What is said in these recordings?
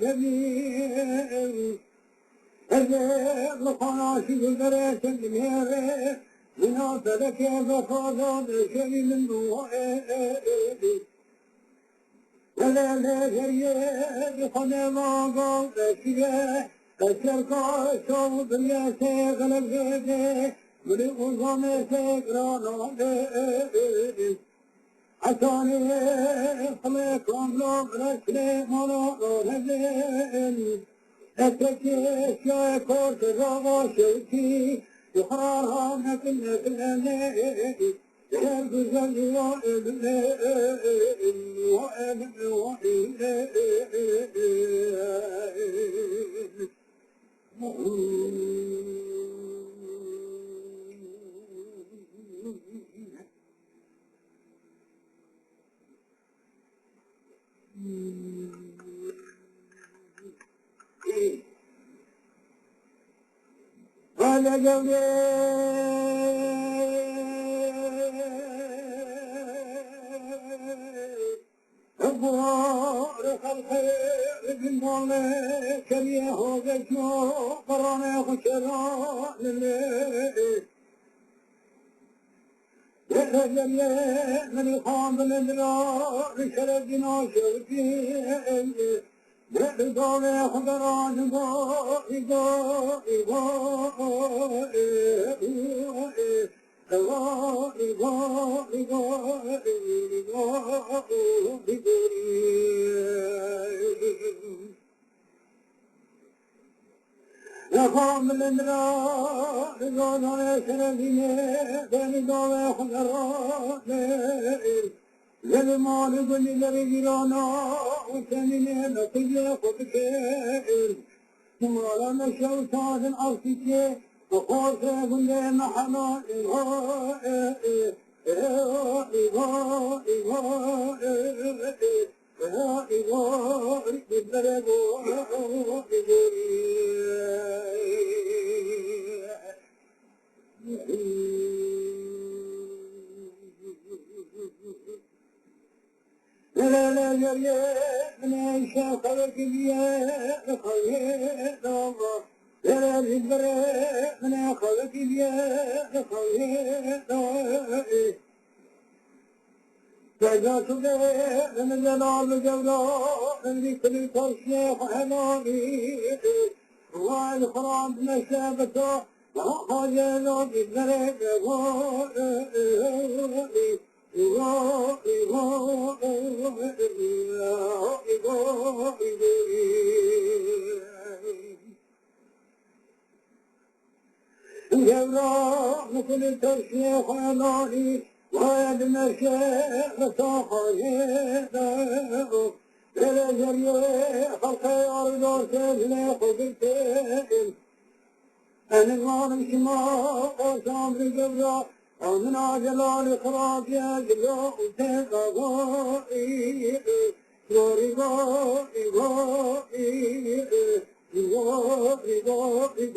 لبيب أجل لقناش قدرة تدمير من أصلك فقضى شيء من دوائب ولا لا جريد قدما قال شيئا الشرقاء صوب يا سيغل بيدي من الغزام سيقرانا بيدي عطاني خلقهم لهم رسل ملوك نزل أتكي شاكور تزاغا شوكي يخرارها نكل نكل شرق زل وإبن وإبن وإبن قال قولي أبوار خلقي بالمولى كريه وقجو قراني خشران الليل يخرج من الخام بالإدراء بشرجنا شوكي بقولي خضران لقام الإدراء بقولي شرجنا بقولي خضران للمال بني لرجلانا وسنين نقيا خبكين ولا نشو تاج الأرسيكي وقوسه بني محنا لا لا يا من عيشة خلق بيا خلق الله لا لا البراء من خلق بيا خلق الله فإذا سبح من جلال جلاء من ذكر الشيخ حمامي والخرام نشابته وخجل بالبراء جوراء مثل ترشيخ علاني ويد الشيخ صاحي إلى جريء خلقي أرض سيدليق بالتين أنا الغارم شماء وشامري جوراء ومن عجلان خراج يا جلو تغوائي غوري غوري غوري غوري غوري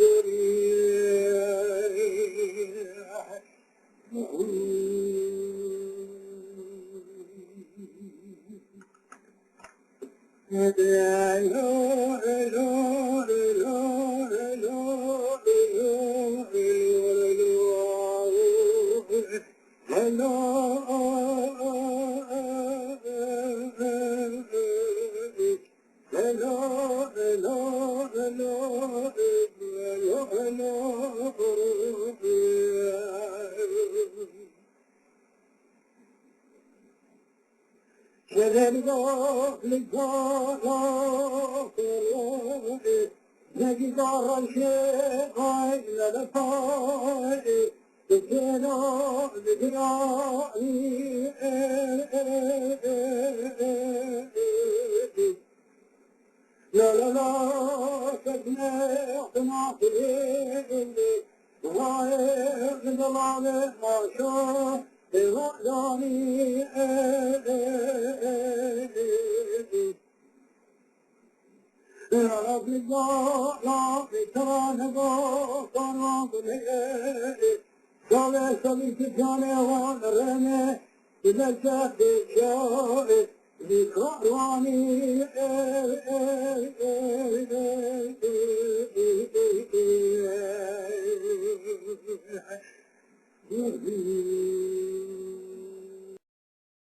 لا لا لا سكنة احتماطي وغاية ظلام ما شاء بغداني يا رب الله لا بتران بطران بليه قال سبيت جاني وانا رمي إذا جاءت الشاء بكرامي